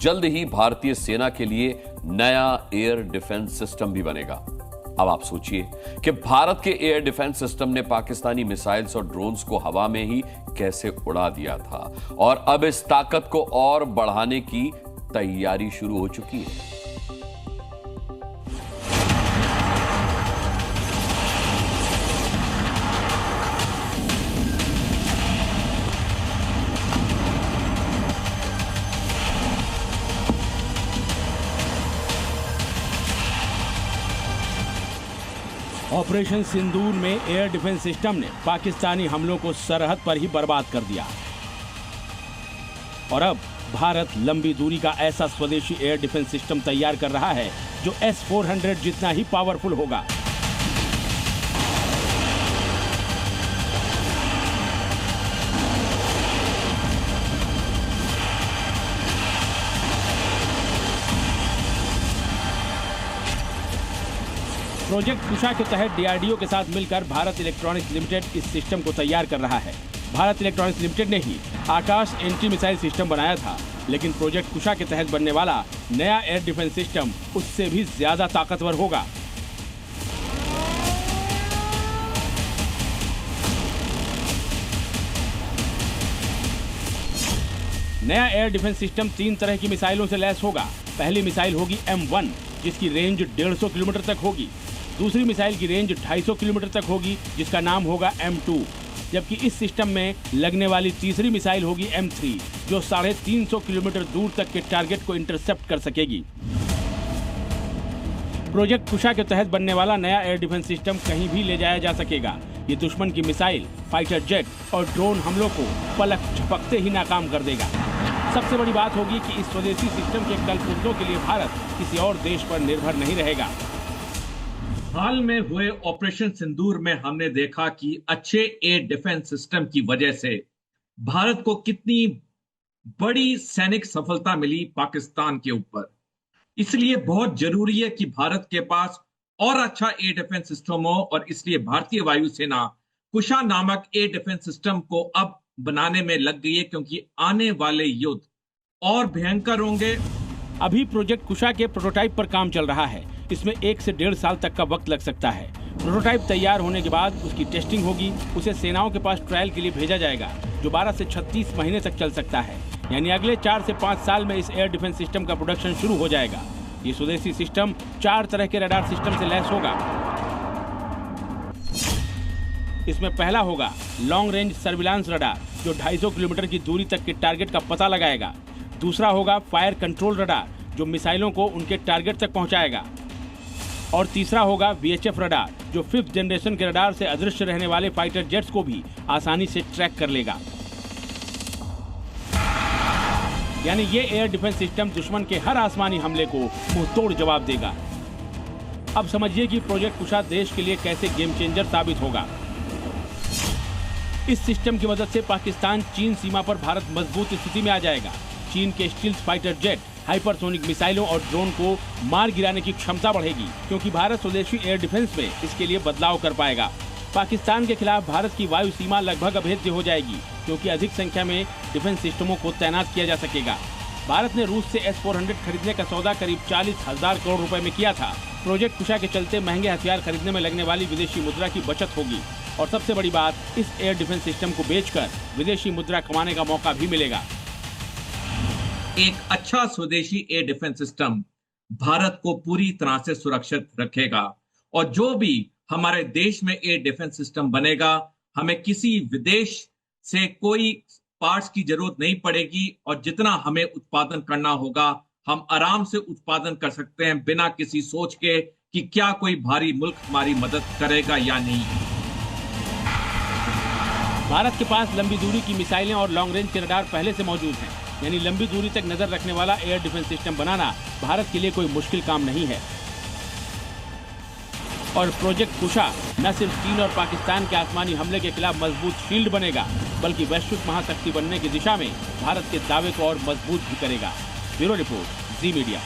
जल्द ही भारतीय सेना के लिए नया एयर डिफेंस सिस्टम भी बनेगा। अब आप सोचिए कि भारत के एयर डिफेंस सिस्टम ने पाकिस्तानी मिसाइल्स और ड्रोन्स को हवा में ही कैसे उड़ा दिया था, और अब इस ताकत को और बढ़ाने की तैयारी शुरू हो चुकी है। ऑपरेशन सिंदूर में एयर डिफेंस सिस्टम ने पाकिस्तानी हमलों को सरहद पर ही बर्बाद कर दिया, और अब भारत लंबी दूरी का ऐसा स्वदेशी एयर डिफेंस सिस्टम तैयार कर रहा है जो S-400 जितना ही पावरफुल होगा। प्रोजेक्ट कुशा के तहत DRDO के साथ मिलकर भारत इलेक्ट्रॉनिक्स लिमिटेड इस सिस्टम को तैयार कर रहा है। भारत इलेक्ट्रॉनिक्स लिमिटेड ने ही आकाश एंटी मिसाइल सिस्टम बनाया था, लेकिन प्रोजेक्ट कुशा के तहत बनने वाला नया एयर डिफेंस सिस्टम उससे भी ज्यादा ताकतवर होगा। नया एयर डिफेंस सिस्टम 3 तरह की मिसाइलों से लैस होगा। पहली मिसाइल होगी M1, जिसकी रेंज 150 किलोमीटर तक होगी। दूसरी मिसाइल की रेंज 250 किलोमीटर तक होगी, जिसका नाम होगा M2। जबकि इस सिस्टम में लगने वाली तीसरी मिसाइल होगी M3, जो 350 किलोमीटर दूर तक के टारगेट को इंटरसेप्ट कर सकेगी। प्रोजेक्ट कुशा के तहत बनने वाला नया एयर डिफेंस सिस्टम कहीं भी ले जाया जा सकेगा। ये दुश्मन की मिसाइल, फाइटर जेट और ड्रोन हमलों को पलक झपकते ही नाकाम कर देगा। सबसे बड़ी बात होगी कि इस स्वदेशी सिस्टम के कलपुर्जों के लिए भारत किसी और देश पर निर्भर नहीं रहेगा। हाल में हुए ऑपरेशन सिंदूर में हमने देखा कि अच्छे एयर डिफेंस सिस्टम की वजह से भारत को कितनी बड़ी सैनिक सफलता मिली पाकिस्तान के ऊपर। इसलिए बहुत जरूरी है कि भारत के पास और अच्छा एयर डिफेंस सिस्टम हो, और इसलिए भारतीय वायुसेना कुशा नामक एयर डिफेंस सिस्टम को अब बनाने में लग गई है, क्योंकि आने वाले युद्ध और भयंकर होंगे। अभी प्रोजेक्ट कुशा के प्रोटोटाइप पर काम चल रहा है। इसमें 1 से 1.5 साल तक का वक्त लग सकता है। प्रोटोटाइप तैयार होने के बाद उसकी टेस्टिंग होगी। उसे सेनाओं के पास ट्रायल के लिए भेजा जाएगा, जो 12 से 36 महीने तक चल सकता है। यानी अगले 4 से 5 साल में इस एयर डिफेंस सिस्टम का प्रोडक्शन शुरू हो जाएगा। ये स्वदेशी सिस्टम 4 तरह के रडार सिस्टम से लैस होगा। इसमें पहला होगा लॉन्ग रेंज सर्विलांस रडार, जो 250 किलोमीटर की दूरी तक के टारगेट का पता लगाएगा। दूसरा होगा फायर कंट्रोल रडार, जो मिसाइलों को उनके टारगेट तक पहुंचाएगा। और तीसरा होगा VHF रडार, जो 5th जनरेशन के रडार से अदृश्य रहने वाले फाइटर जेट्स को भी आसानी से ट्रैक कर लेगा। यानी ये एयर डिफेंस सिस्टम दुश्मन के हर आसमानी हमले को मुंहतोड़ जवाब देगा। अब समझिए कि प्रोजेक्ट कुशा देश के लिए कैसे गेम चेंजर साबित होगा। इस सिस्टम की मदद से पाकिस्तान चीन सीमा पर भारत मजबूत स्थिति में आ जाएगा। चीन के स्टील्थ फाइटर जेट, हाइपरसोनिक मिसाइलों और ड्रोन को मार गिराने की क्षमता बढ़ेगी, क्योंकि भारत स्वदेशी एयर डिफेंस में इसके लिए बदलाव कर पाएगा। पाकिस्तान के खिलाफ भारत की वायु सीमा लगभग अभेद्य हो जाएगी, क्योंकि अधिक संख्या में डिफेंस सिस्टमों को तैनात किया जा सकेगा। भारत ने रूस से S-400 खरीदने का सौदा करीब 40,000 करोड़ रुपए में किया था। प्रोजेक्ट कुशा के चलते महंगे हथियार खरीदने में लगने वाली विदेशी मुद्रा की बचत होगी, और सबसे बड़ी बात, इस एयर डिफेंस सिस्टम को बेचकर विदेशी मुद्रा कमाने का मौका भी मिलेगा। एक अच्छा स्वदेशी एयर डिफेंस सिस्टम भारत को पूरी तरह से सुरक्षित रखेगा, और जो भी हमारे देश में एयर डिफेंस सिस्टम बनेगा, हमें किसी विदेश से कोई पार्ट्स की जरूरत नहीं पड़ेगी, और जितना हमें उत्पादन करना होगा हम आराम से उत्पादन कर सकते हैं, बिना किसी सोच के कि क्या कोई भारी मुल्क हमारी मदद करेगा या नहीं। भारत के पास लंबी दूरी की मिसाइलें और लॉन्ग रेंज के रडार पहले से मौजूद हैं। यानी लंबी दूरी तक नजर रखने वाला एयर डिफेंस सिस्टम बनाना भारत के लिए कोई मुश्किल काम नहीं है। और प्रोजेक्ट कुशा न सिर्फ चीन और पाकिस्तान के आसमानी हमले के खिलाफ मजबूत शील्ड बनेगा, बल्कि वैश्विक महाशक्ति बनने की दिशा में भारत के दावे को और मजबूत भी करेगा। ब्यूरो रिपोर्ट, जी मीडिया।